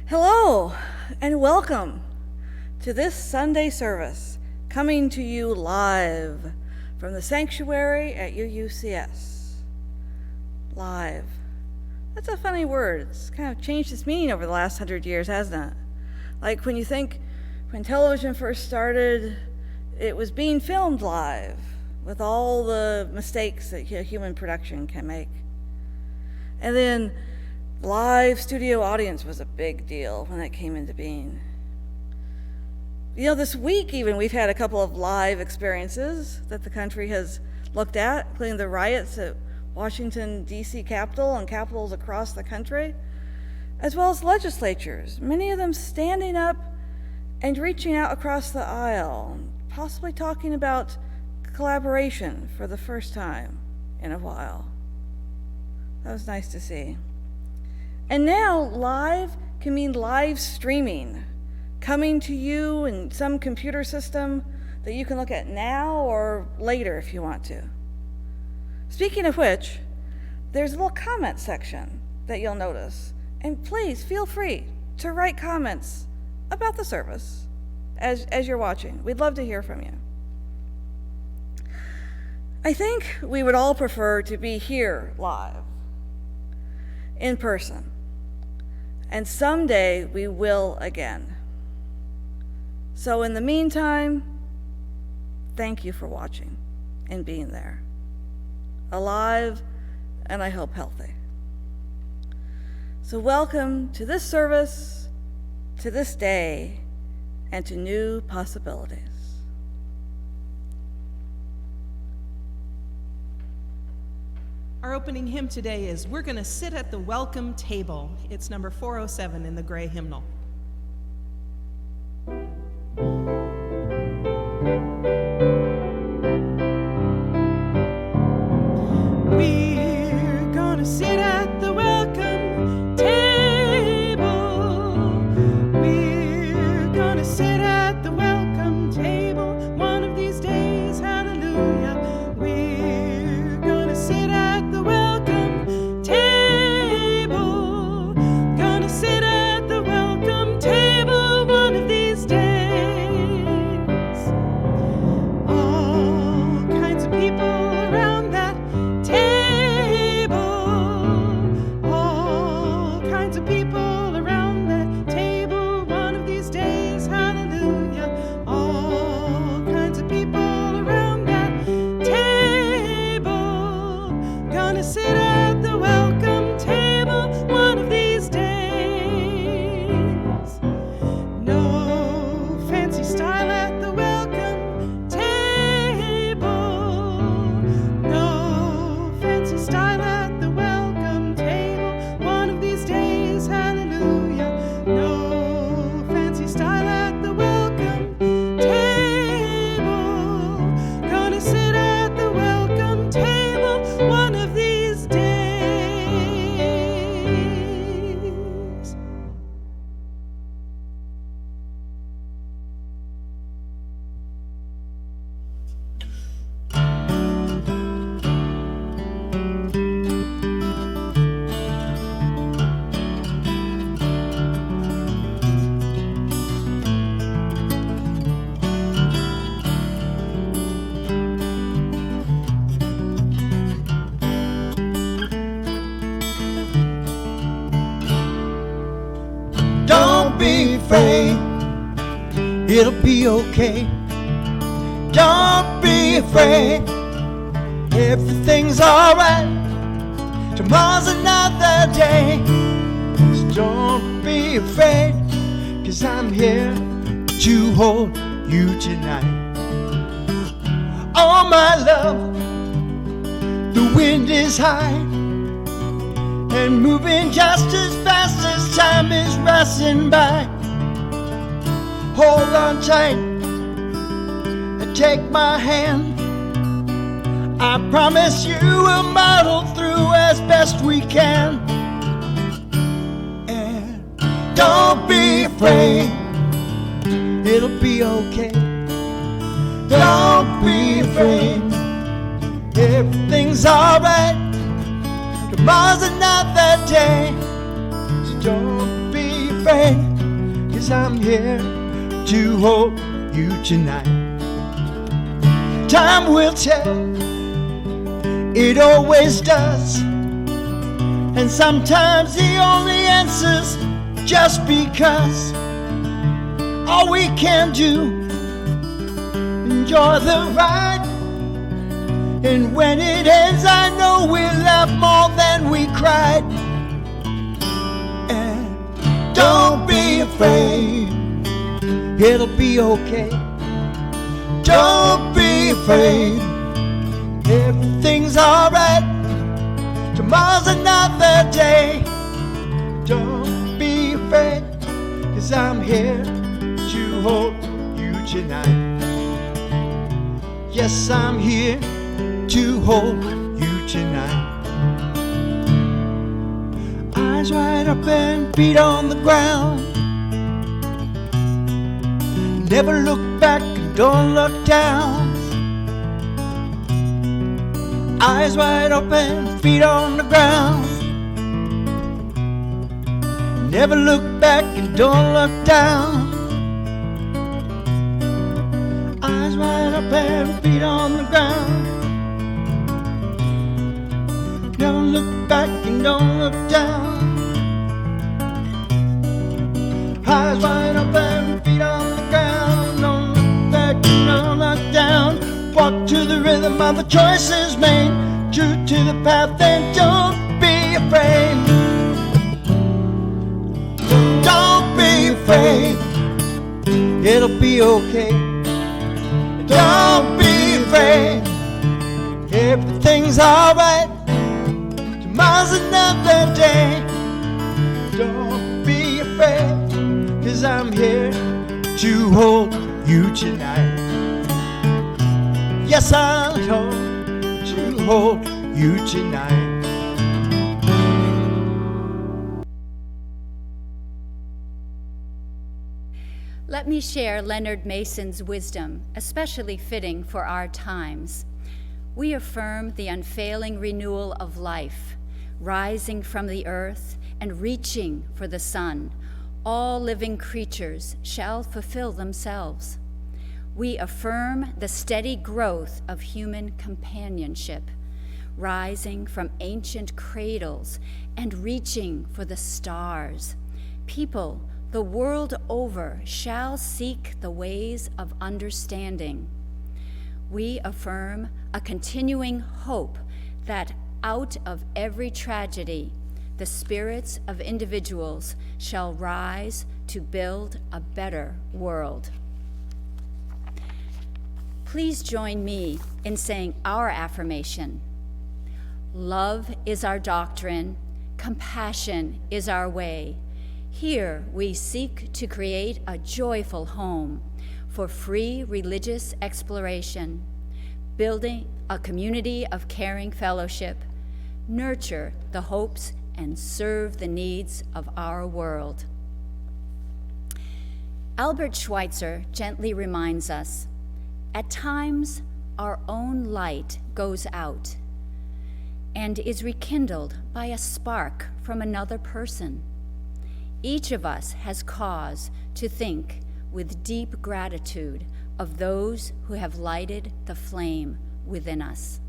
Hello, and welcome to this Sunday service, coming to you live from the sanctuary at UUCS. Live. That's a funny word. It's kind of changed its meaning over the last 100 years, hasn't it? Like when you think when television first started, it was being filmed live with all the mistakes that human production can make. And then live studio audience was a big deal when that came into being. You know, this week even we've had a couple of live experiences that the country has looked at, including the riots at Washington, D.C. Capitol and capitals across the country, as well as legislatures, many of them standing up and reaching out across the aisle, possibly talking about collaboration for the first time in a while. That was nice to see. And now live can mean live streaming, coming to you in some computer system that you can look at now or later if you want to. Speaking of which, there's a little comment section that you'll notice. And please feel free to write comments about the service as you're watching. We'd love to hear from you. I think we would all prefer to be here live, in person. And someday we will again. So in the meantime, thank you for watching and being there. Alive, and I hope healthy. So welcome to this service, to this day, and to new possibilities. Our opening hymn today is We're Gonna Sit at the Welcome Table. It's number 407 in the gray hymnal. We're gonna sit at the welcome table. We're gonna sit at the welcome table. One of these days, hallelujah. We're gonna sit at the welcome table. Gonna sit at the welcome afraid, it'll be okay. Don't be afraid, everything's alright. Tomorrow's another day. So don't be afraid, 'cause I'm here to hold you tonight. Oh my love, the wind is high and moving just as fast as time is rushing by. Hold on tight and take my hand. I promise you we'll muddle through as best we can. And don't be afraid, it'll be okay. Don't be afraid, everything's alright. Tomorrow's another day. So don't be afraid, 'cause I'm here to hold you tonight. Time will tell, it always does. And sometimes the only answer's just because. All we can do, enjoy the ride. And when it ends, I know we'll laugh more than we cried. And don't be afraid, it'll be okay. Don't be afraid, everything's alright. Tomorrow's another day. Don't be afraid, 'cause I'm here to hold you tonight. Yes, I'm here to hold you tonight. Eyes wide open, feet on the ground. Never look back and don't look down. Eyes wide open, feet on the ground. Never look back and don't look down. Eyes wide open, feet on the ground. Never look back and don't look down. Eyes wide open, feet on the ground. Don't look back and don't look down. Walk to the rhythm of the choices made. True to the path and don't be afraid. Don't be afraid, it'll be okay. Don't be afraid, everything's alright. Tomorrow's another day. Don't be afraid, 'cause I'm here to hold you tonight. Yes, I'm here to hold you tonight. Let me share Leonard Mason's wisdom, especially fitting for our times. We affirm the unfailing renewal of life, rising from the earth and reaching for the sun. All living creatures shall fulfill themselves. We affirm the steady growth of human companionship, rising from ancient cradles and reaching for the stars. People the world over shall seek the ways of understanding. We affirm a continuing hope that out of every tragedy, the spirits of individuals shall rise to build a better world. Please join me in saying our affirmation. Love is our doctrine, compassion is our way. Here we seek to create a joyful home for free religious exploration, building a community of caring fellowship, nurture the hopes and serve the needs of our world. Albert Schweitzer gently reminds us, at times our own light goes out and is rekindled by a spark from another person. Each of us has cause to think with deep gratitude of those who have lighted the flame within us.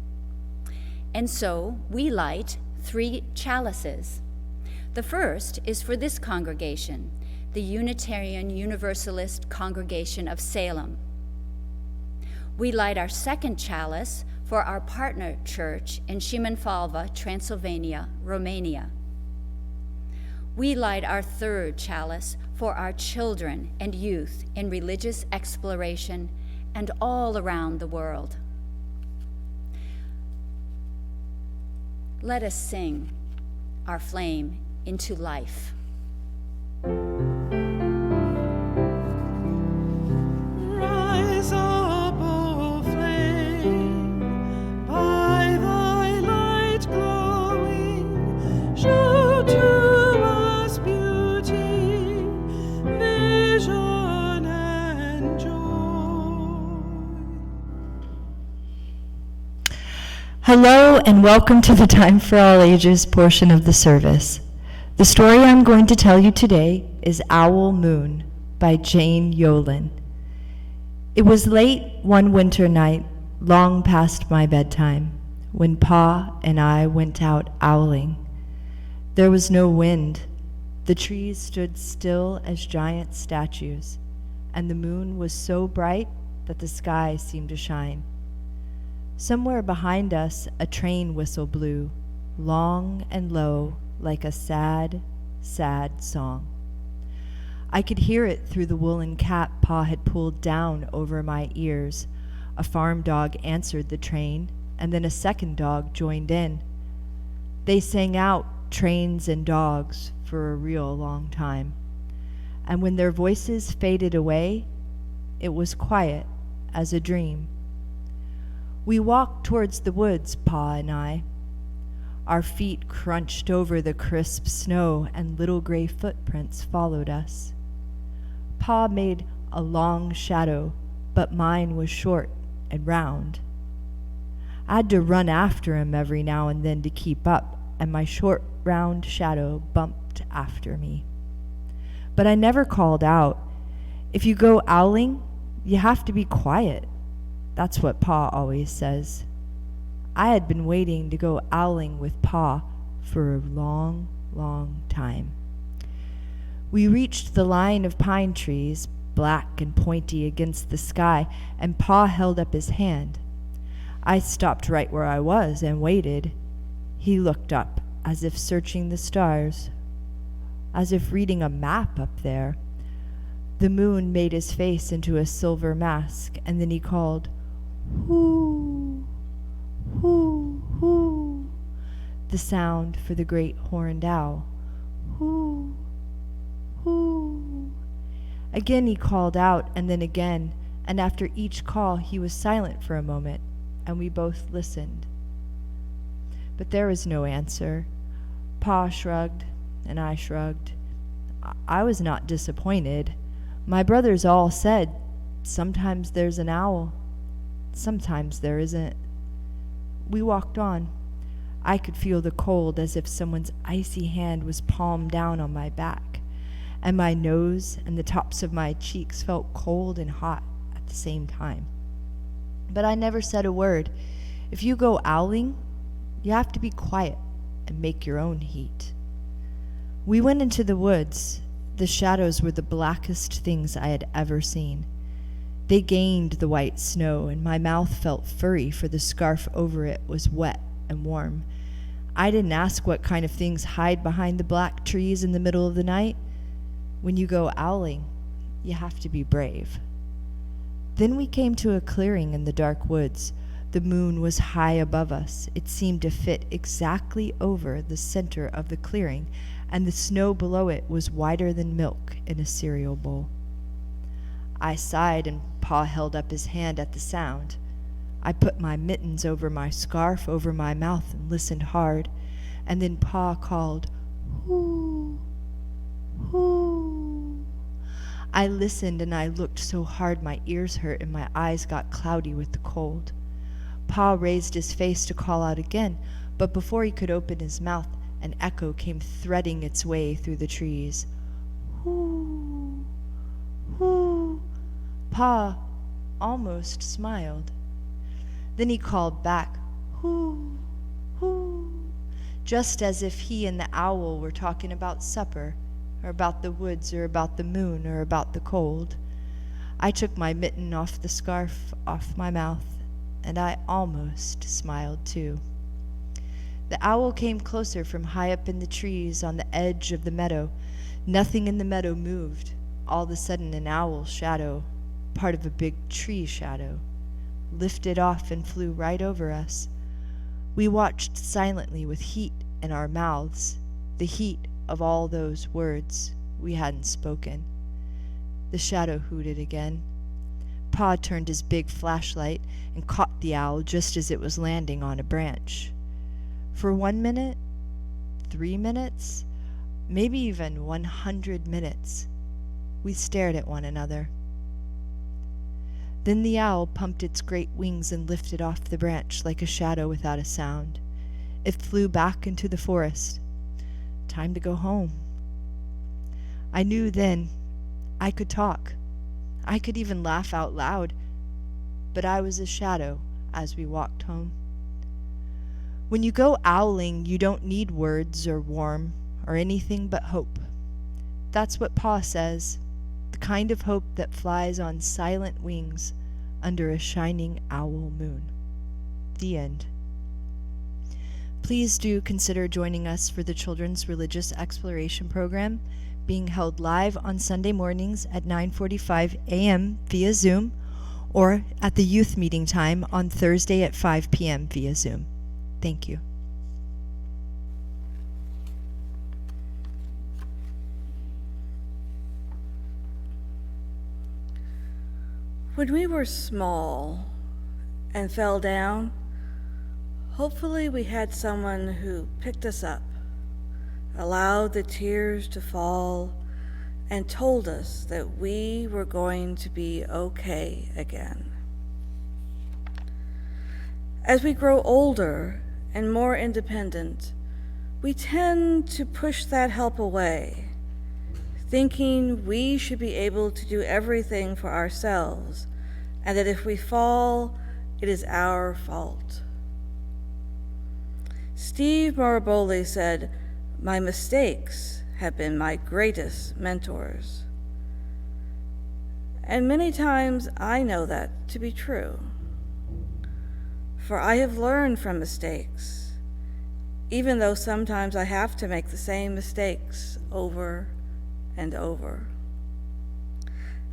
And so we light 3 chalices. The first is for this congregation, the Unitarian Universalist Congregation of Salem. We light our second chalice for our partner church in Šimenfalva, Transylvania, Romania. We light our third chalice for our children and youth in religious exploration and all around the world. Let us sing our flame into life. Rise up, O flame, by thy light glowing, show to us beauty, vision, and joy. Hello and welcome to the Time for All Ages portion of the service. The story I'm going to tell you today is Owl Moon by Jane Yolen. It was late one winter night, long past my bedtime, when Pa and I went out owling. There was no wind. The trees stood still as giant statues, and the moon was so bright that the sky seemed to shine. Somewhere behind us, a train whistle blew, long and low, like a sad, sad song. I could hear it through the woolen cap Pa had pulled down over my ears. A farm dog answered the train, and then a second dog joined in. They sang out trains and dogs for a real long time. And when their voices faded away, it was quiet as a dream. We walked towards the woods, Pa and I. Our feet crunched over the crisp snow, and little gray footprints followed us. Pa made a long shadow, but mine was short and round. I had to run after him every now and then to keep up, and my short, round shadow bumped after me. But I never called out. If you go owling, you have to be quiet. That's what Pa always says. I had been waiting to go owling with Pa for a long, long time. We reached the line of pine trees, black and pointy against the sky, and Pa held up his hand. I stopped right where I was and waited. He looked up, as if searching the stars, as if reading a map up there. The moon made his face into a silver mask, and then he called, "Hoo! Hoo, hoo," the sound for the great horned owl. Hoo, hoo. Again he called out, and then again, and after each call he was silent for a moment, and we both listened. But there was no answer. Pa shrugged, and I shrugged. I was not disappointed. My brothers all said, "Sometimes there's an owl, sometimes there isn't." We walked on. I could feel the cold as if someone's icy hand was palmed down on my back, and my nose and the tops of my cheeks felt cold and hot at the same time. But I never said a word. If you go owling, you have to be quiet and make your own heat. We went into the woods. The shadows were the blackest things I had ever seen. They gained the white snow, and my mouth felt furry, for the scarf over it was wet and warm. I didn't ask what kind of things hide behind the black trees in the middle of the night. When you go owling, you have to be brave. Then we came to a clearing in the dark woods. The moon was high above us. It seemed to fit exactly over the center of the clearing, and the snow below it was whiter than milk in a cereal bowl. I sighed, and Pa held up his hand at the sound. I put my mittens over my scarf over my mouth and listened hard, and then Pa called, "Hoo, hoo." I listened, and I looked so hard my ears hurt and my eyes got cloudy with the cold. Pa raised his face to call out again, but before he could open his mouth, an echo came threading its way through the trees. "Hoo, hoo." Pa almost smiled. Then he called back, "Hoo, hoo," just as if he and the owl were talking about supper or about the woods, or about the moon, or about the cold. I took my mitten off the scarf off my mouth, and I almost smiled too. The owl came closer from high up in the trees on the edge of the meadow. Nothing in the meadow moved. All of a sudden an owl shadow, part of a big tree shadow, lifted off and flew right over us. We watched silently with heat in our mouths, the heat of all those words we hadn't spoken. The shadow hooted again. Pa turned his big flashlight and caught the owl just as it was landing on a branch. For 1 minute, 3 minutes, maybe even 100 minutes, we stared at one another. Then the owl pumped its great wings and lifted off the branch like a shadow without a sound. It flew back into the forest. Time to go home. I knew then I could talk. I could even laugh out loud, but I was a shadow as we walked home. When you go owling, you don't need words or warmth or anything but hope. That's what Pa says, the kind of hope that flies on silent wings under a shining owl moon. The end. Please do consider joining us for the Children's Religious Exploration Program, being held live on Sunday mornings at 9:45 a.m. via Zoom, or at the youth meeting time on Thursday at 5 p.m. via Zoom. Thank you. When we were small and fell down, hopefully we had someone who picked us up, allowed the tears to fall, and told us that we were going to be okay again. As we grow older and more independent, we tend to push that help away, thinking we should be able to do everything for ourselves, and that if we fall, it is our fault. Steve Maraboli said, "My mistakes have been my greatest mentors." And many times I know that to be true. For I have learned from mistakes, even though sometimes I have to make the same mistakes over and over.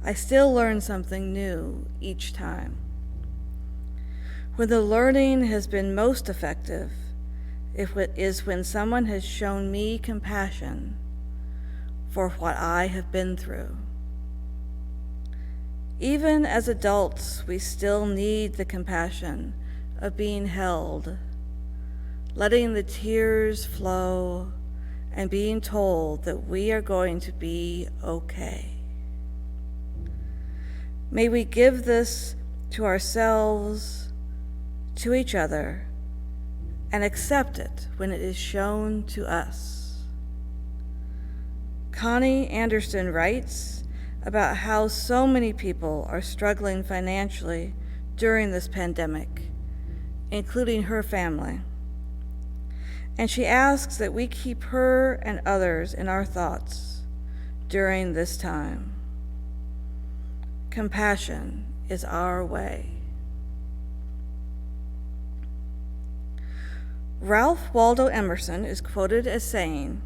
I still learn something new each time. When the learning has been most effective, it is when someone has shown me compassion for what I have been through. Even as adults, we still need the compassion of being held, letting the tears flow, and being told that we are going to be okay. May we give this to ourselves, to each other, and accept it when it is shown to us. Connie Anderson writes about how so many people are struggling financially during this pandemic, including her family. And she asks that we keep her and others in our thoughts during this time. Compassion is our way. Ralph Waldo Emerson is quoted as saying,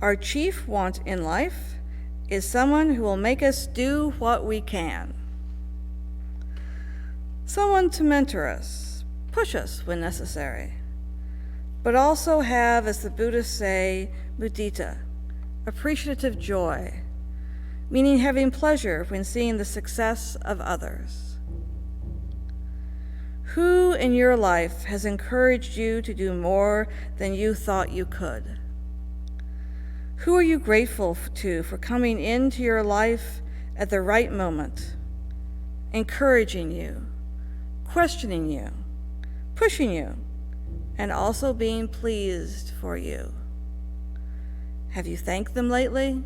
"Our chief want in life is someone who will make us do what we can." Someone to mentor us, push us when necessary, but also have, as the Buddhists say, mudita, appreciative joy, meaning having pleasure when seeing the success of others. Who in your life has encouraged you to do more than you thought you could? Who are you grateful to for coming into your life at the right moment, encouraging you, questioning you, pushing you, and also being pleased for you? Have you thanked them lately?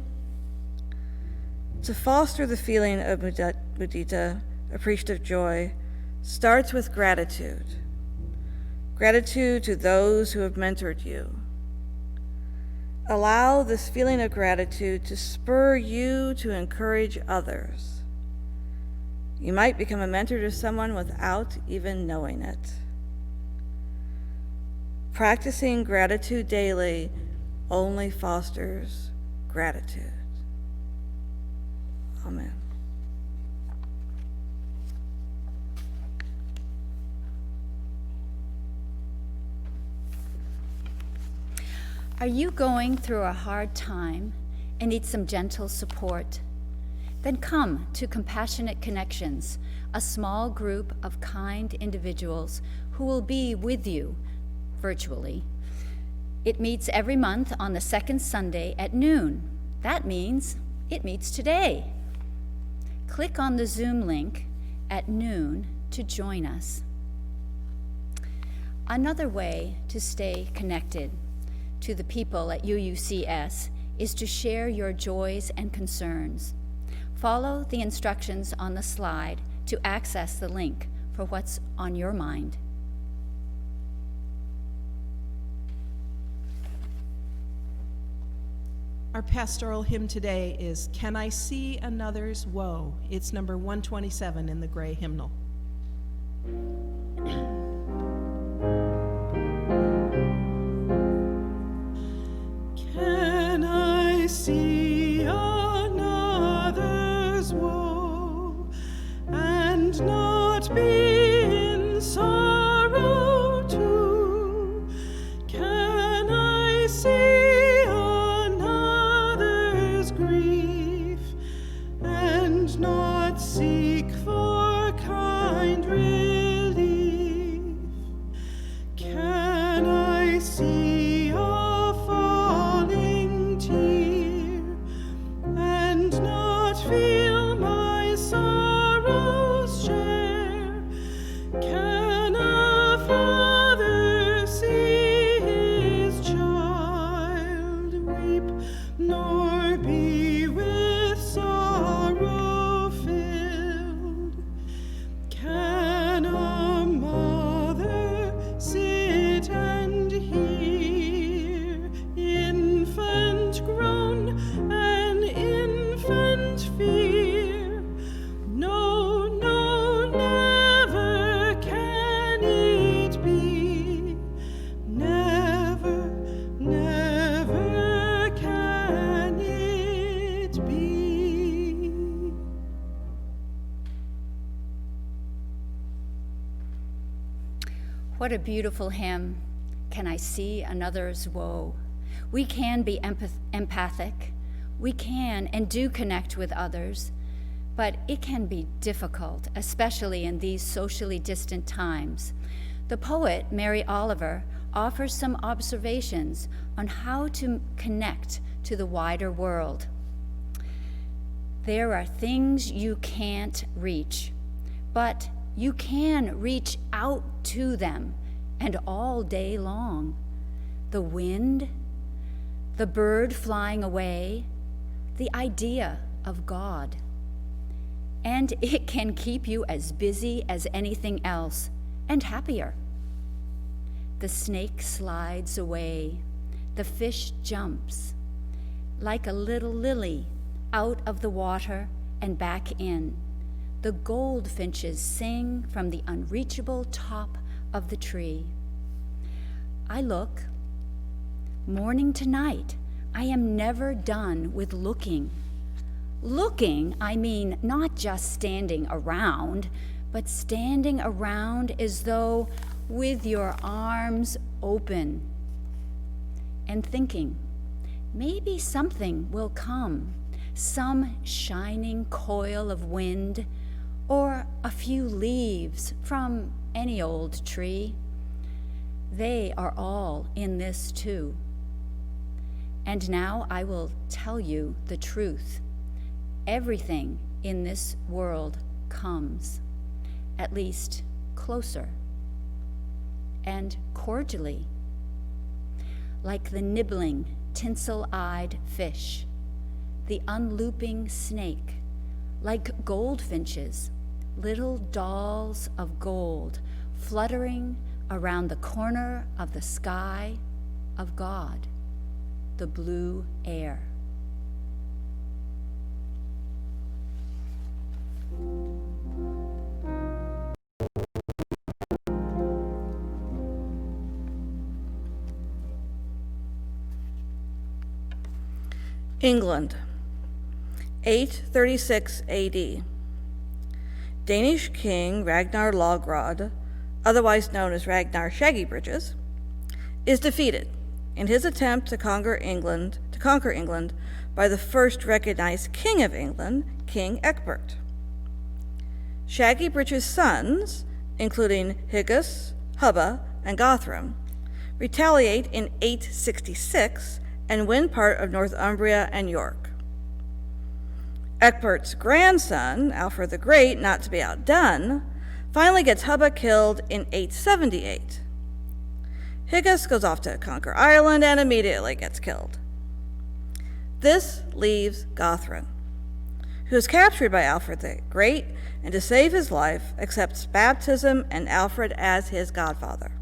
To foster the feeling of mudita, appreciative joy, starts with gratitude. Gratitude to those who have mentored you. Allow this feeling of gratitude to spur you to encourage others. You might become a mentor to someone without even knowing it. Practicing gratitude daily only fosters gratitude. Amen. Are you going through a hard time and need some gentle support? Then come to Compassionate Connections, a small group of kind individuals who will be with you virtually. It meets every month on the second Sunday at noon. That means it meets today. Click on the Zoom link at noon to join us. Another way to stay connected to the people at UUCS is to share your joys and concerns. Follow the instructions on the slide to access the link for what's on your mind. Our pastoral hymn today is Can I See Another's Woe? It's number 127 in the gray hymnal. Can I see another's woe and not be in sorrow too? Can I see another's grief and not seek for kind relief? Can I see a falling tear and not feel my sorrows share? Can a father see his child weep, nor be with sorrow filled? Can a mother sit and hear infant groan and infant fear? No, no, never can it be. Never, never can it be. What a beautiful hymn, Can I See Another's Woe? We can be empathic. We can and do connect with others, but it can be difficult, especially in these socially distant times. The poet, Mary Oliver, offers some observations on how to connect to the wider world. There are things you can't reach, but you can reach out to them, and all day long. The wind, the bird flying away, the idea of God. And it can keep you as busy as anything else, and happier. The snake slides away, the fish jumps, like a little lily out of the water and back in. The goldfinches sing from the unreachable top of the tree. I look, morning to night. I am never done with looking. Looking, I mean not just standing around, but standing around as though with your arms open and thinking, maybe something will come, some shining coil of wind, or a few leaves from any old tree. They are all in this too. And now I will tell you the truth. Everything in this world comes, at least closer and cordially, like the nibbling, tinsel-eyed fish, the unlooping snake, like goldfinches, little dolls of gold fluttering around the corner of the sky of God. the blue air. England, 836 AD. Danish king Ragnar Lodbrok, otherwise known as Ragnar Shaggy Britches, is defeated in his attempt to conquer England by the first recognized king of England, King Ecgbert. Shaggy Britches' sons, including Hyggus, Hubba, and Gothrum, retaliate in 866 and win part of Northumbria and York. Ecgbert's grandson, Alfred the Great, not to be outdone, finally gets Hubba killed in 878. Hyggus goes off to conquer Ireland and immediately gets killed. This leaves Gothrum, who is captured by Alfred the Great and to save his life accepts baptism and Alfred as his godfather.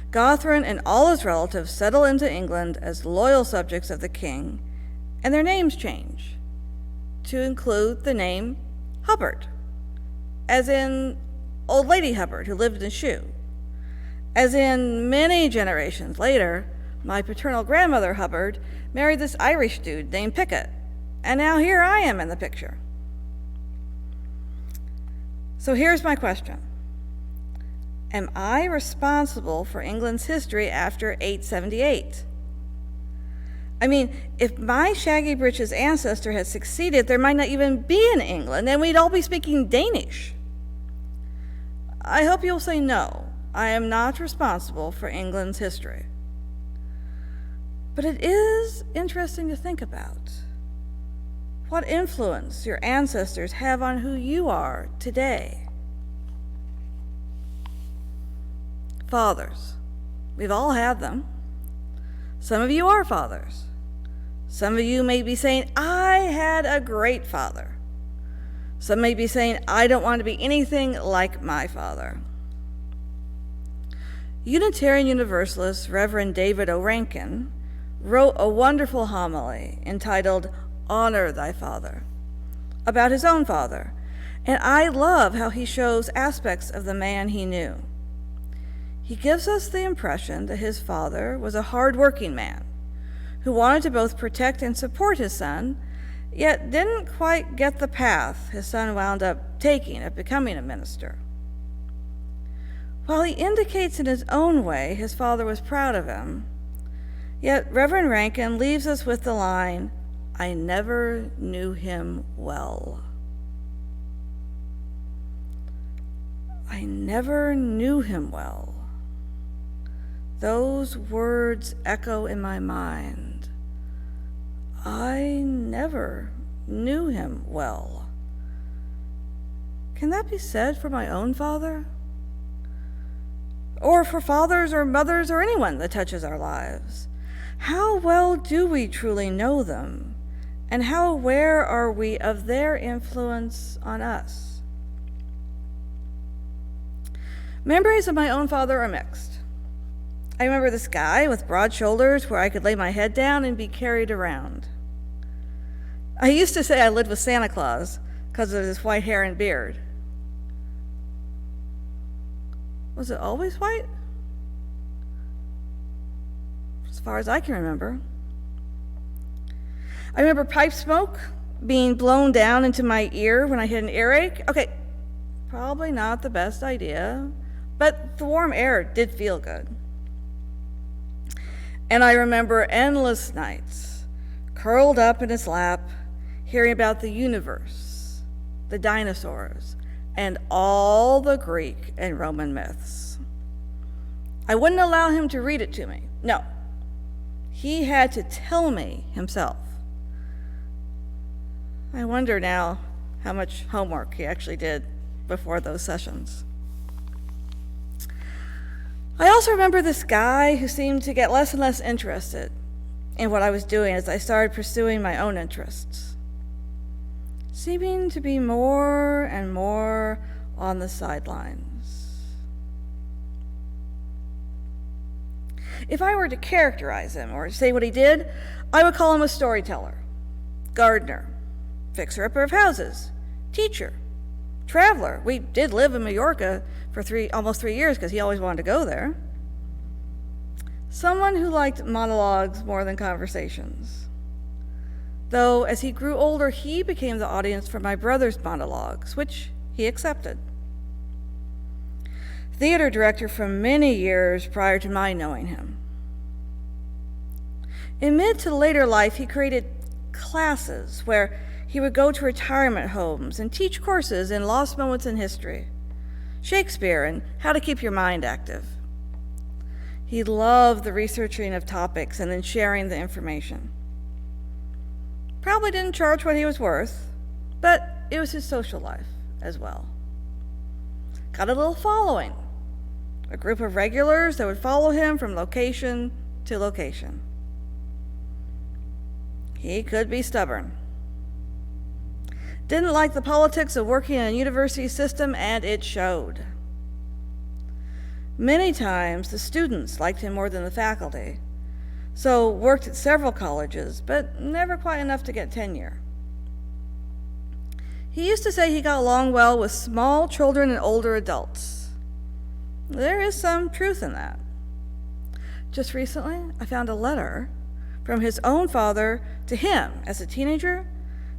Gothrum and all his relatives settle into England as loyal subjects of the king, and their names change to include the name Hubbard, as in Old Lady Hubbard, who lived in a shoe. As in many generations later, my paternal grandmother Hubbard married this Irish dude named Pickett, and now here I am in the picture. So here's my question. Am I responsible for England's history after 878? I mean, if my Shaggy Britches ancestor had succeeded, there might not even be an England, and we'd all be speaking Danish. I hope you'll say no. I am not responsible for England's history. But it is interesting to think about what influence your ancestors have on who you are today. Fathers. We've all had them. Some of you are fathers. Some of you may be saying, I had a great father. Some may be saying, I don't want to be anything like my father. Unitarian Universalist Reverend David O. Rankin wrote a wonderful homily entitled Honor Thy Father about his own father, and I love how he shows aspects of the man he knew. He gives us the impression that his father was a hard-working man who wanted to both protect and support his son, yet didn't quite get the path his son wound up taking of becoming a minister. While he indicates in his own way his father was proud of him, yet Reverend Rankin leaves us with the line, I never knew him well. I never knew him well. Those words echo in my mind. I never knew him well. Can that be said for my own father? Or for fathers or mothers or anyone that touches our lives? How well do we truly know them? And how aware are we of their influence on us? Memories of my own father are mixed. I remember this guy with broad shoulders where I could lay my head down and be carried around. I used to say I lived with Santa Claus because of his white hair and beard. Was it always white? As far as I can remember. I remember pipe smoke being blown down into my ear when I had an earache. Okay, probably not the best idea, but the warm air did feel good. And I remember endless nights, curled up in his lap, hearing about the universe, the dinosaurs, and all the Greek and Roman myths. I wouldn't allow him to read it to me. No, he had to tell me himself. I wonder now how much homework he actually did before those sessions. I also remember this guy who seemed to get less and less interested in what I was doing as I started pursuing my own interests, seeming to be more and more on the sidelines. If I were to characterize him or say what he did, I would call him a storyteller, gardener, fixer-upper of houses, teacher, traveler. We did live in Mallorca for almost 3 years because he always wanted to go there. Someone who liked monologues more than conversations. Though, as he grew older, he became the audience for my brother's monologues, which he accepted. Theater director for many years prior to my knowing him. In mid to later life, he created classes where he would go to retirement homes and teach courses in lost moments in history, Shakespeare, and how to keep your mind active. He loved the researching of topics and then sharing the information. Probably didn't charge what he was worth, but it was his social life as well. Got a little following, a group of regulars that would follow him from location to location. He could be stubborn. Didn't like the politics of working in a university system, and it showed. Many times, the students liked him more than the faculty, so worked at several colleges, but never quite enough to get tenure. He used to say he got along well with small children and older adults. There is some truth in that. Just recently, I found a letter from his own father to him as a teenager,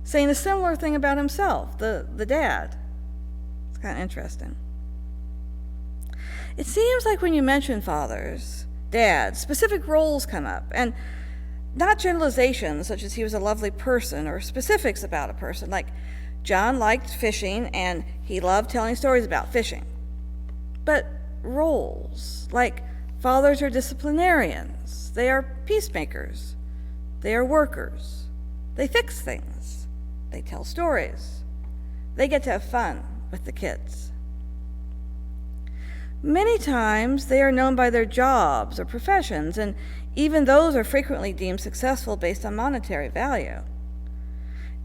saying a similar thing about himself, the dad. It's kind of interesting. It seems like when you mention fathers, dads, specific roles come up, and not generalizations such as he was a lovely person or specifics about a person, like John liked fishing and he loved telling stories about fishing. But roles, like fathers are disciplinarians, they are peacemakers, they are workers, they fix things, they tell stories, they get to have fun with the kids. Many times they are known by their jobs or professions, and even those are frequently deemed successful based on monetary value.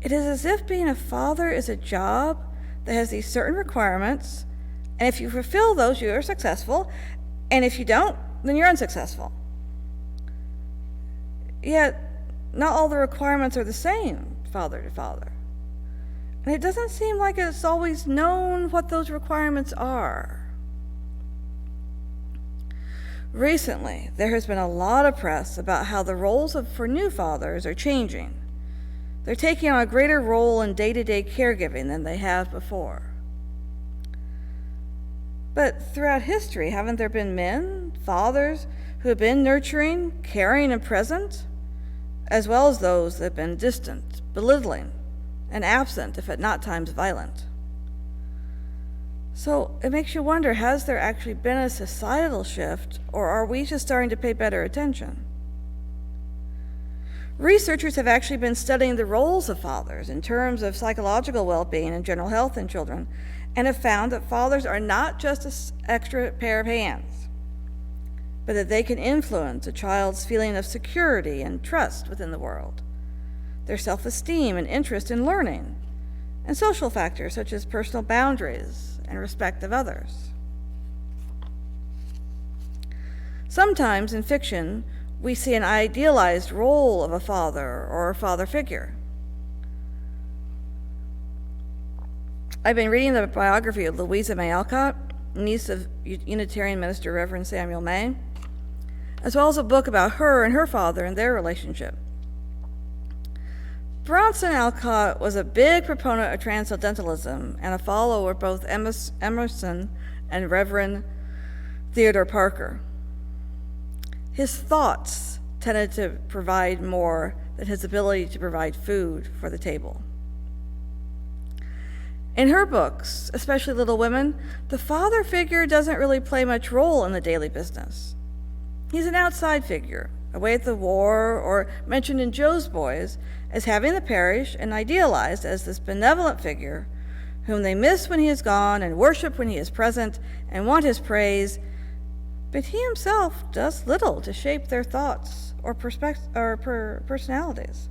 It is as if being a father is a job that has these certain requirements, and if you fulfill those, you are successful, and if you don't, then you're unsuccessful. Yet, not all the requirements are the same, father to father. And it doesn't seem like it's always known what those requirements are. Recently, there has been a lot of press about how the roles for new fathers are changing. They're taking on a greater role in day-to-day caregiving than they have before. But throughout history, haven't there been men, fathers, who have been nurturing, caring, and present, as well as those that have been distant, belittling, and absent, if at not times violent? So it makes you wonder, has there actually been a societal shift, or are we just starting to pay better attention? Researchers have actually been studying the roles of fathers in terms of psychological well-being and general health in children, and have found that fathers are not just an extra pair of hands, but that they can influence a child's feeling of security and trust within the world, their self-esteem and interest in learning, and social factors such as personal boundaries and respect of others. Sometimes in fiction, we see an idealized role of a father or a father figure. I've been reading the biography of Louisa May Alcott, niece of Unitarian minister Reverend Samuel May, as well as a book about her and her father and their relationship. Bronson Alcott was a big proponent of transcendentalism and a follower of both Emerson and Reverend Theodore Parker. His thoughts tended to provide more than his ability to provide food for the table. In her books, especially Little Women, the father figure doesn't really play much role in the daily business. He's an outside figure, away at the war, or mentioned in Joe's Boys as having the parish and idealized as this benevolent figure whom they miss when he is gone and worship when he is present and want his praise, but he himself does little to shape their thoughts or personalities.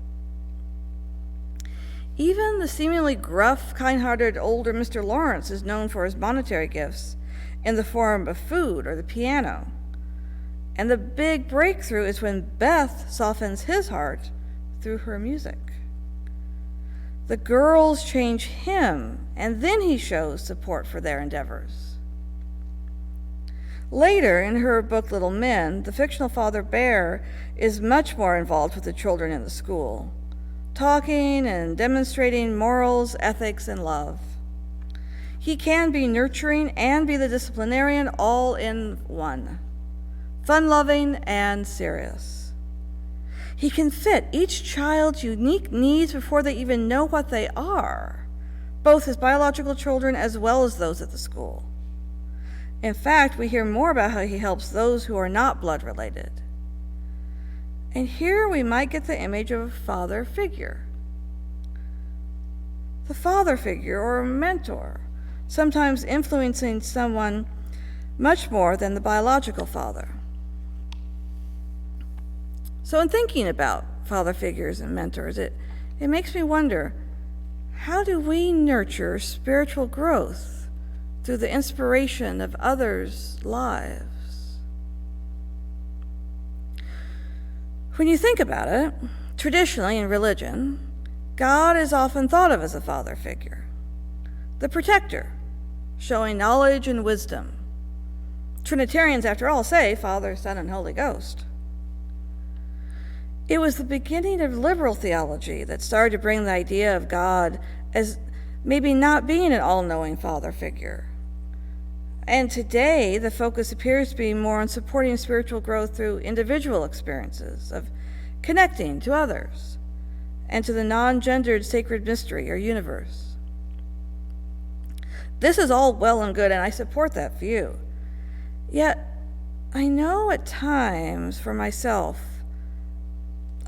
Even the seemingly gruff, kind-hearted older Mr. Lawrence is known for his monetary gifts in the form of food or the piano, And the big breakthrough is when Beth softens his heart through her music. The girls change him, and then he shows support for their endeavors. Later, in her book Little Men, the fictional father Bear is much more involved with the children in the school, talking and demonstrating morals, ethics, and love. He can be nurturing and be the disciplinarian all in one, fun-loving and serious. He can fit each child's unique needs before they even know what they are, both his biological children as well as those at the school. In fact, we hear more about how he helps those who are not blood-related. And here we might get the image of a father figure. The father figure, or mentor, sometimes influencing someone much more than the biological father. So in thinking about father figures and mentors, it makes me wonder, how do we nurture spiritual growth through the inspiration of others' lives? When you think about it, traditionally in religion, God is often thought of as a father figure, the protector, showing knowledge and wisdom. Trinitarians, after all, say Father, Son, and Holy Ghost. It was the beginning of liberal theology that started to bring the idea of God as maybe not being an all-knowing father figure. And today, the focus appears to be more on supporting spiritual growth through individual experiences of connecting to others and to the non-gendered sacred mystery or universe. This is all well and good, and I support that view. Yet, I know at times for myself,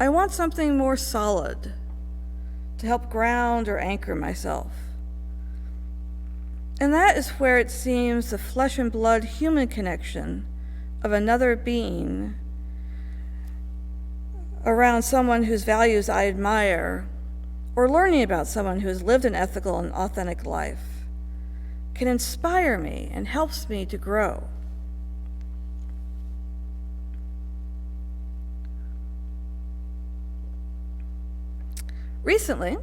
I want something more solid to help ground or anchor myself. And that is where it seems the flesh and blood human connection of another being around someone whose values I admire, or learning about someone who has lived an ethical and authentic life, can inspire me and helps me to grow. Recently,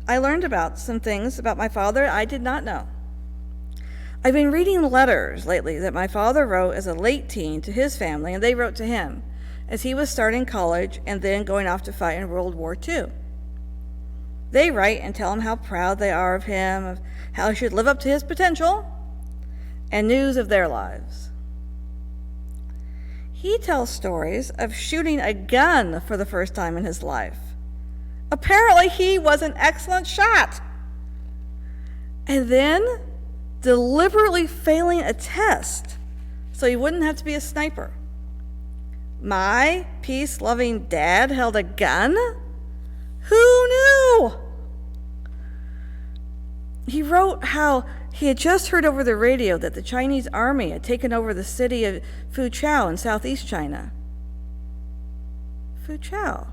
I learned about some things about my father I did not know. I've been reading letters lately that my father wrote as a late teen to his family, and they wrote to him as he was starting college and then going off to fight in World War II. They write and tell him how proud they are of him, of how he should live up to his potential, and news of their lives. He tells stories of shooting a gun for the first time in his life. Apparently, he was an excellent shot. And then deliberately failing a test so he wouldn't have to be a sniper. My peace-loving dad held a gun? Who knew? He wrote how he had just heard over the radio that the Chinese army had taken over the city of Fuzhou in southeast China. Fuzhou,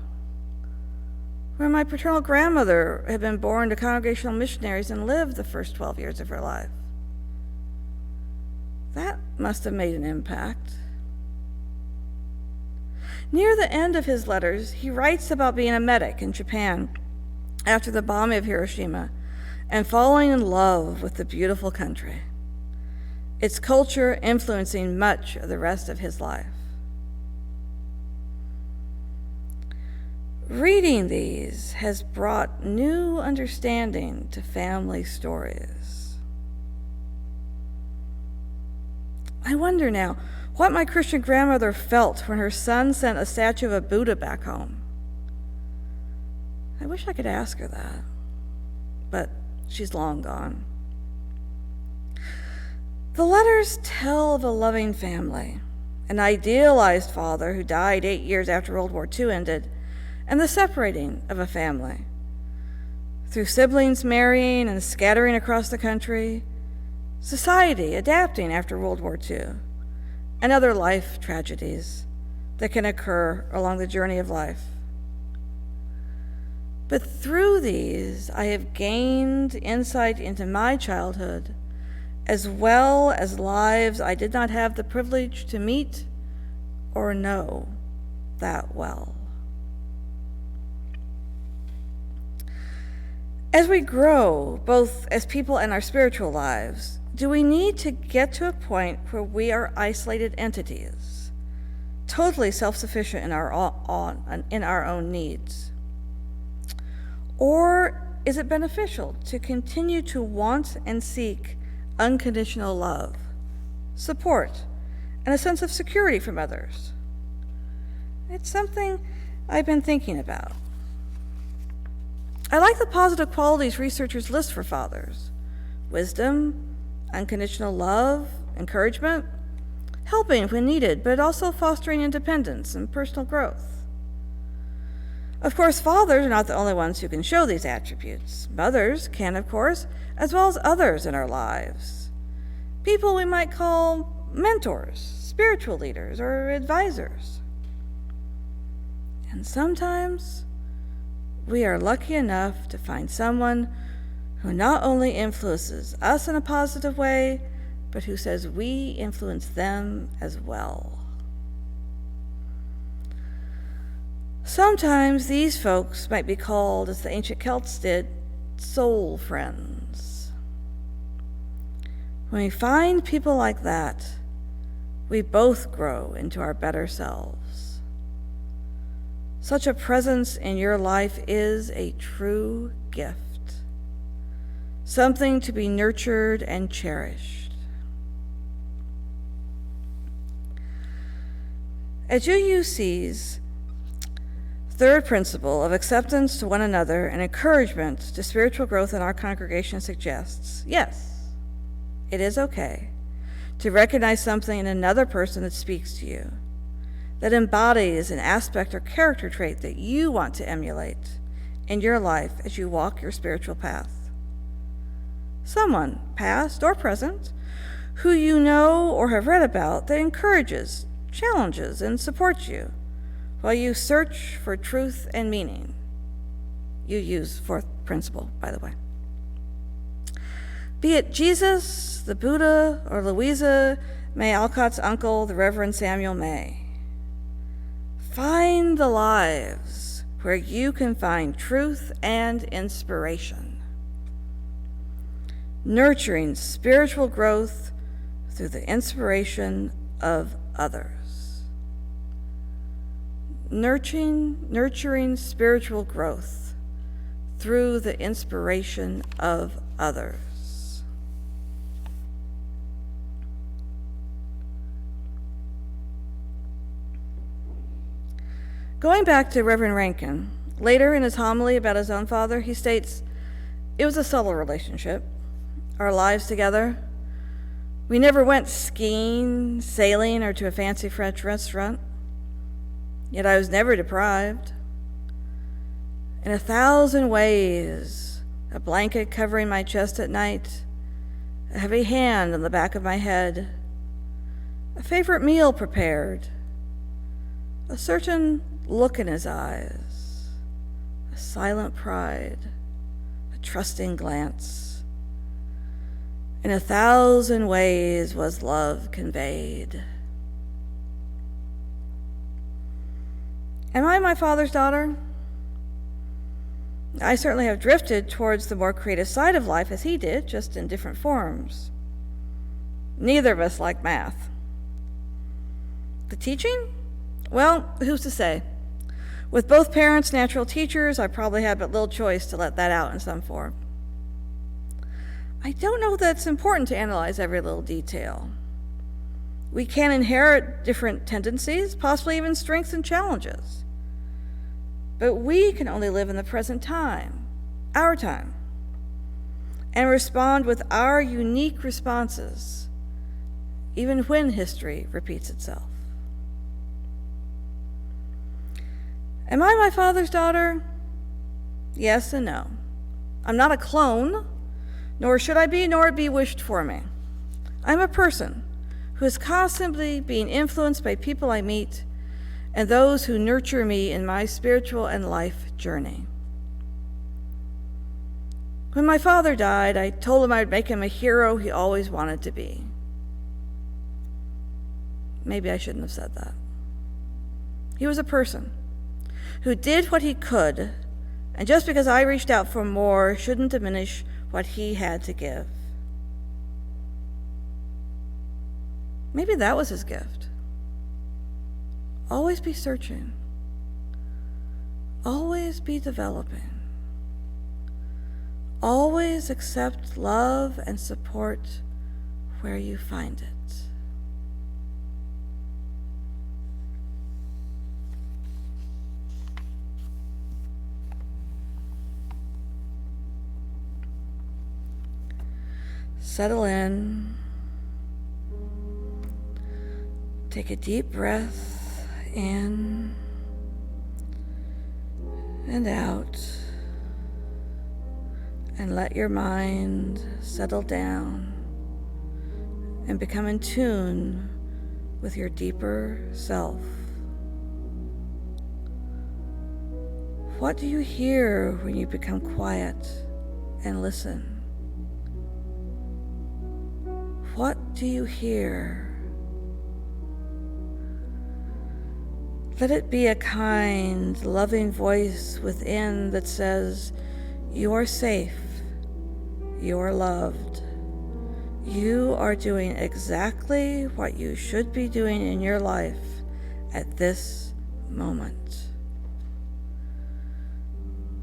where my paternal grandmother had been born to Congregational missionaries and lived the first 12 years of her life. That must have made an impact. Near the end of his letters, he writes about being a medic in Japan after the bombing of Hiroshima and falling in love with the beautiful country, its culture influencing much of the rest of his life. Reading these has brought new understanding to family stories. I wonder now what my Christian grandmother felt when her son sent a statue of a Buddha back home. I wish I could ask her that, but she's long gone. The letters tell of a loving family, an idealized father who died 8 years after World War II ended, and the separating of a family through siblings marrying and scattering across the country, society adapting after World War II, and other life tragedies that can occur along the journey of life. But through these, I have gained insight into my childhood, as well as lives I did not have the privilege to meet or know that well. As we grow, both as people and our spiritual lives, do we need to get to a point where we are isolated entities, totally self-sufficient in our own needs? Or is it beneficial to continue to want and seek unconditional love, support, and a sense of security from others? It's something I've been thinking about. I like the positive qualities researchers list for fathers: wisdom, unconditional love, encouragement, helping when needed, but also fostering independence and personal growth. Of course, fathers are not the only ones who can show these attributes. Mothers can, of course, as well as others in our lives. People we might call mentors, spiritual leaders, or advisors. And sometimes we are lucky enough to find someone who not only influences us in a positive way, but who says we influence them as well. Sometimes these folks might be called, as the ancient Celts did, soul friends. When we find people like that, we both grow into our better selves. Such a presence in your life is a true gift, something to be nurtured and cherished. At UUC's third principle of acceptance to one another and encouragement to spiritual growth in our congregation suggests, yes, it is okay to recognize something in another person that speaks to you, that embodies an aspect or character trait that you want to emulate in your life as you walk your spiritual path. Someone, past or present, who you know or have read about that encourages, challenges, and supports you while you search for truth and meaning. You use fourth principle, by the way. Be it Jesus, the Buddha, or Louisa May Alcott's uncle, the Reverend Samuel May. Find the lives where you can find truth and inspiration, nurturing spiritual growth through the inspiration of others. Nurturing spiritual growth through the inspiration of others. Going back to Reverend Rankin, later in his homily about his own father, he states, "It was a subtle relationship, our lives together. We never went skiing, sailing, or to a fancy French restaurant. Yet I was never deprived. In 1,000 ways, a blanket covering my chest at night, a heavy hand on the back of my head, a favorite meal prepared, a certain look in his eyes, a silent pride, a trusting glance. In 1,000 ways was love conveyed." Am I my father's daughter? I certainly have drifted towards the more creative side of life as he did, just in different forms. Neither of us like math. The teaching? Well, who's to say? With both parents natural teachers, I probably had but little choice to let that out in some form. I don't know that it's important to analyze every little detail. We can inherit different tendencies, possibly even strengths and challenges. But we can only live in the present time, our time, and respond with our unique responses, even when history repeats itself. Am I my father's daughter? Yes and no. I'm not a clone, nor should I be, nor it be wished for me. I'm a person who is constantly being influenced by people I meet and those who nurture me in my spiritual and life journey. When my father died, I told him I'd make him a hero he always wanted to be. Maybe I shouldn't have said that. He was a person who did what he could, and just because I reached out for more shouldn't diminish what he had to give. Maybe that was his gift. Always be searching. Always be developing. Always accept love and support where you find it. Settle in. Take a deep breath in and out, and let your mind settle down and become in tune with your deeper self. What do you hear when you become quiet and listen? What do you hear? Let it be a kind, loving voice within that says, you are safe, you are loved, you are doing exactly what you should be doing in your life at this moment.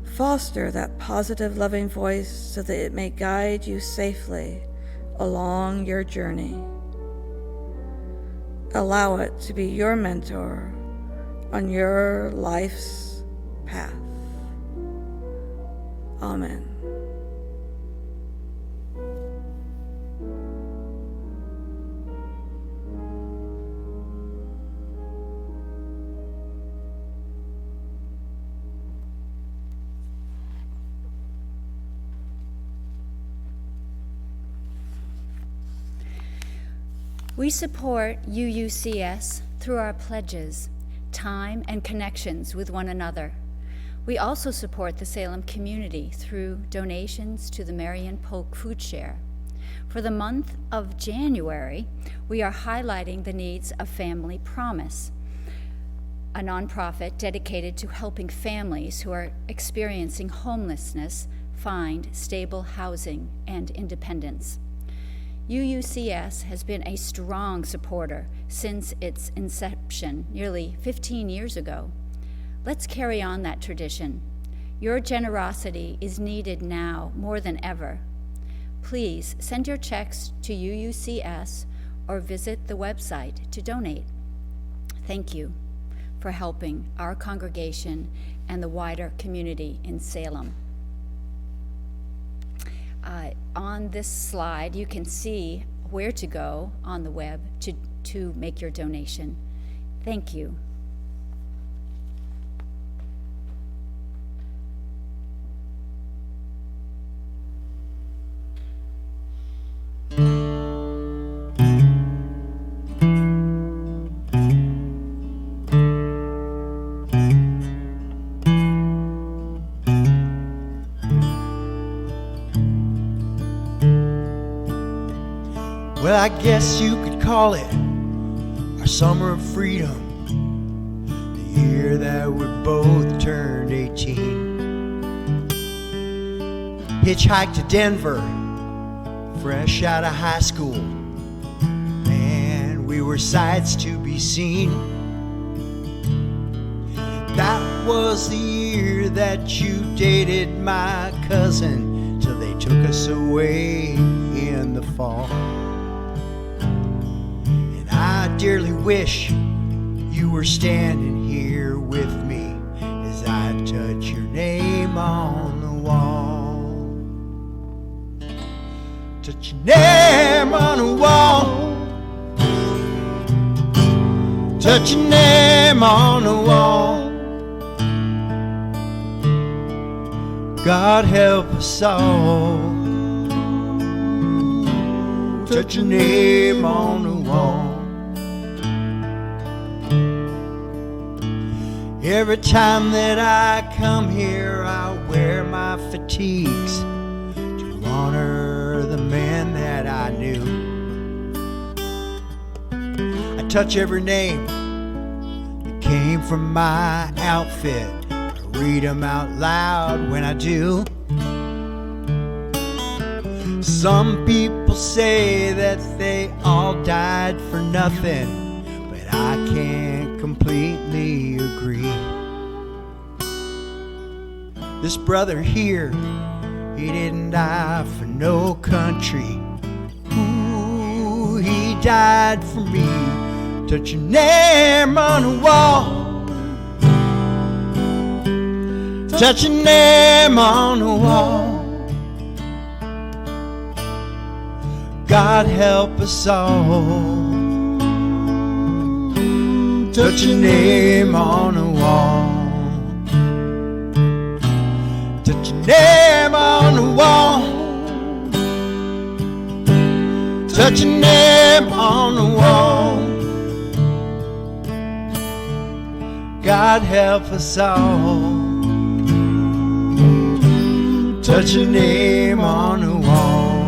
Foster that positive, loving voice so that it may guide you safely along your journey. Allow it to be your mentor on your life's path. Amen. We support UUCS through our pledges, time, and connections with one another. We also support the Salem community through donations to the Marion Polk Food Share. For the month of January, we are highlighting the needs of Family Promise, a nonprofit dedicated to helping families who are experiencing homelessness find stable housing and independence. UUCS has been a strong supporter since its inception nearly 15 years ago. Let's carry on that tradition. Your generosity is needed now more than ever. Please send your checks to UUCS or visit the website to donate. Thank you for helping our congregation and the wider community in Salem. On this slide, you can see where to go on the web to make your donation. Thank you. Well, I guess you could call it our summer of freedom, the year that we both turned 18. Hitchhiked to Denver, fresh out of high school. Man, we were sights to be seen. That was the year that you dated my cousin till they took us away in the fall. I dearly wish you were standing here with me as I touch your name on the wall. Touch your name on the wall. Touch your name on the wall. God help us all. Touch your name on the wall. Every time that I come here, I wear my fatigues to honor the man that I knew. I touch every name that came from my outfit. I read them out loud when I do. Some people say that they all died for nothing, but I can't completely agree. This brother here, he didn't die for no country. Ooh, he died for me. Touching them on the wall, touching them on the wall. God help us all. Touching them on the wall, touching them on the wall, touching them on the wall. God help us all. Touching him on the wall.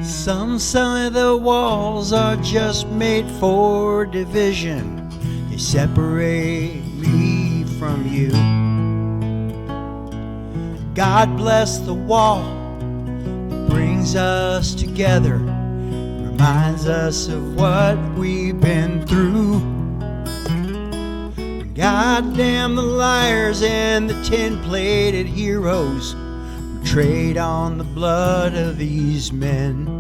Some say the walls are just made for division. They separate me from you. God bless the wall that brings us together, reminds us of what we've been through. God damn the liars and the tin-plated heroes who trade on the blood of these men.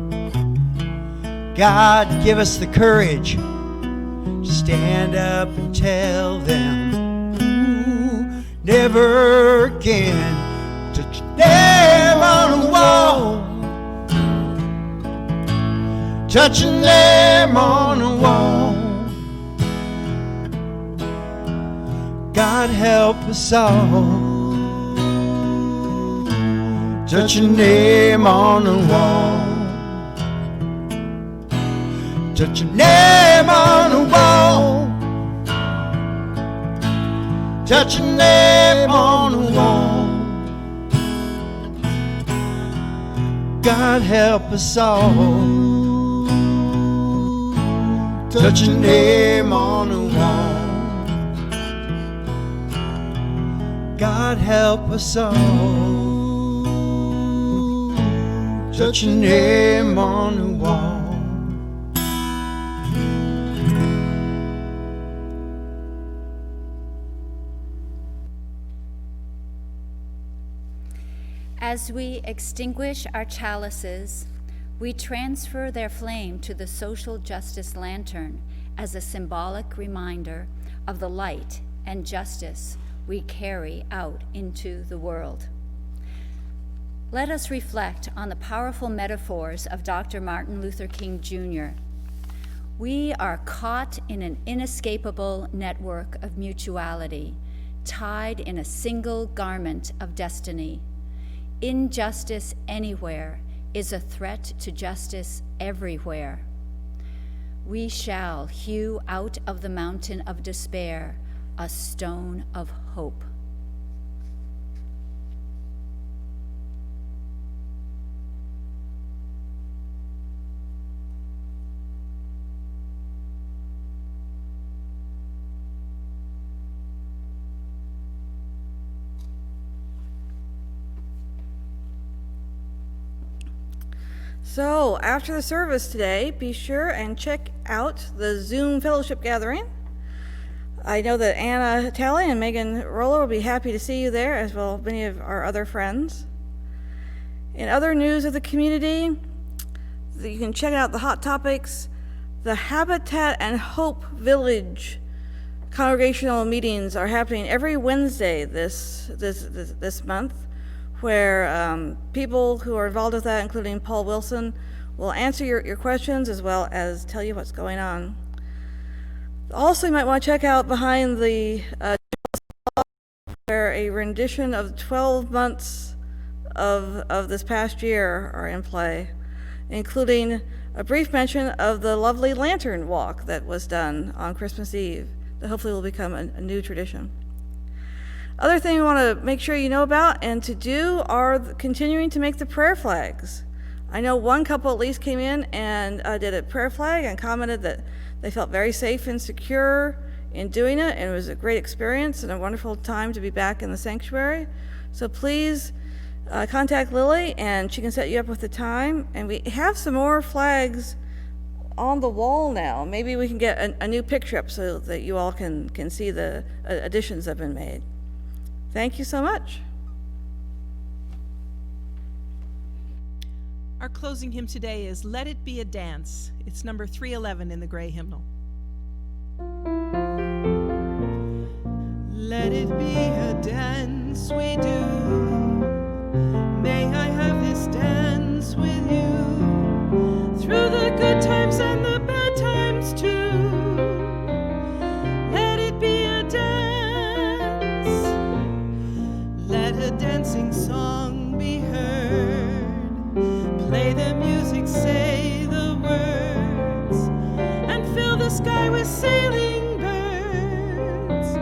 God, give us the courage to stand up and tell them, ooh, never again. Touch them on the wall, touching them on the wall. God help us all. Touching them on the wall, touching them on the wall, touching them on the wall. God help us all. Touching them on the wall. God help us all. Touching them on the wall. As we extinguish our chalices, we transfer their flame to the social justice lantern as a symbolic reminder of the light and justice we carry out into the world. Let us reflect on the powerful metaphors of Dr. Martin Luther King Jr. We are caught in an inescapable network of mutuality, tied in a single garment of destiny. Injustice anywhere is a threat to justice everywhere. We shall hew out of the mountain of despair a stone of hope. So, after the service today, be sure and check out the Zoom fellowship gathering. I know that Anna Talley and Megan Roller will be happy to see you there, as well as many of our other friends. In other news of the community, you can check out the Hot Topics, the Habitat and Hope Village congregational meetings are happening every Wednesday this month, where people who are involved with that, including Paul Wilson, will answer your questions as well as tell you what's going on. Also, you might want to check out behind the where a rendition of 12 months of this past year are in play, including a brief mention of the lovely lantern walk that was done on Christmas Eve that hopefully will become a new tradition. Other thing we want to make sure you know about and to do are continuing to make the prayer flags. I know one couple at least came in and did a prayer flag and commented that they felt very safe and secure in doing it, and it was a great experience and a wonderful time to be back in the sanctuary. So please contact Lily and she can set you up with the time. And we have some more flags on the wall now. Maybe we can get a new picture up so that you all can see the additions that have been made. Thank you so much. Our closing hymn today is Let It Be a Dance. It's number 311 in the Gray Hymnal. Let it be a dance we do. May I have this dance with you through the good times and the bad times too. Let it be a dance. Let a dancing song be heard. Play the music, say the words, and fill the sky with sailing birds.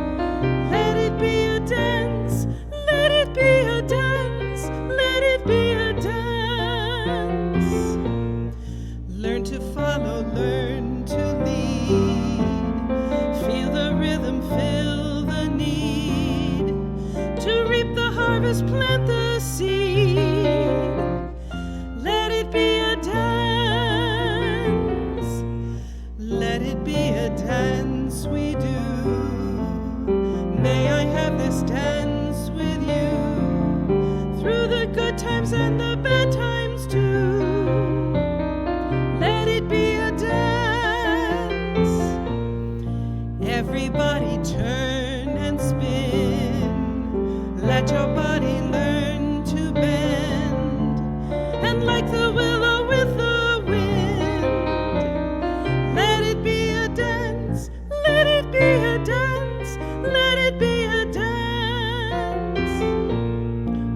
Let it be a dance, let it be a dance, let it be a dance. Learn to follow, learn to lead. Feel the rhythm, feel the need. To reap the harvest, plant the seed. Let it be a dance. Let it be a dance we do. May I have this dance with you through the good times and the bad times too. Let it be a dance. Everybody turn and spin. Let your body learn to bend. And like the willow with the wind, let it be a dance, let it be a dance, let it be a dance.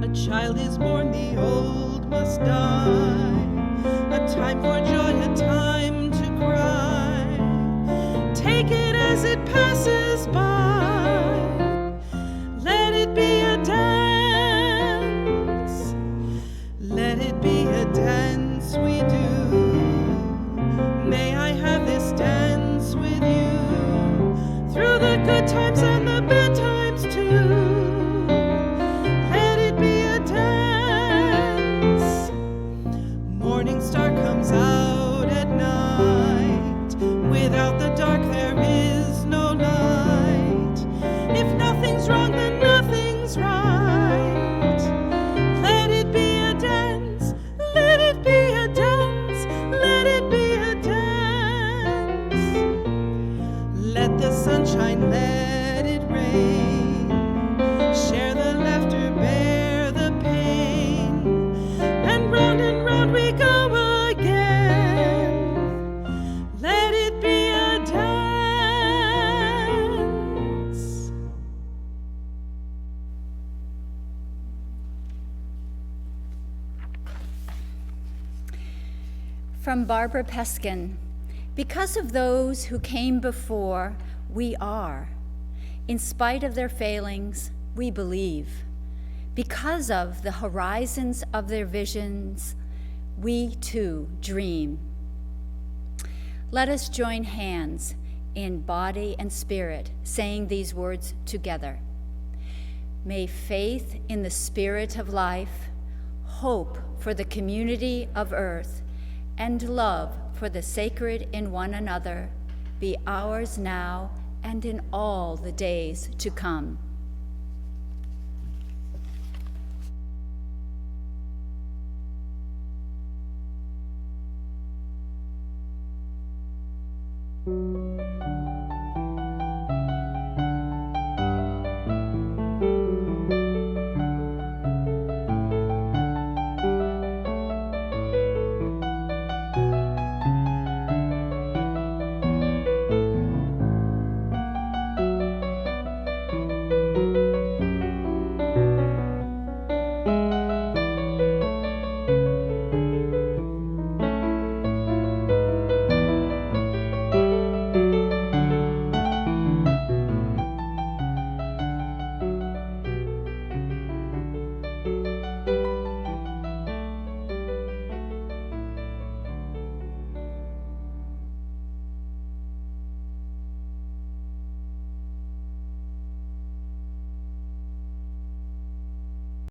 A child is born, the old must die. A time for joy, a time to cry. Take it as it passes by. Let it be a dance. Let it be a dance we do. May I have this dance with you through the good times and the bad times too. Let it be a dance. Morning star comes out at night. Without the dark there is no light. If nothing's wrong, then nothing's right. Let it be a dance. Let it be a dance. Let it be a dance. Let the sunshine, let it rain. Share the laughter, bear the pain. And round we go again. Let it be a dance. From Barbara Peskin, because of those who came before, we are. In spite of their failings, we believe. Because of the horizons of their visions, we too dream. Let us join hands in body and spirit, saying these words together. May faith in the spirit of life, hope for the community of earth, and love for the sacred in one another be ours now and in all the days to come.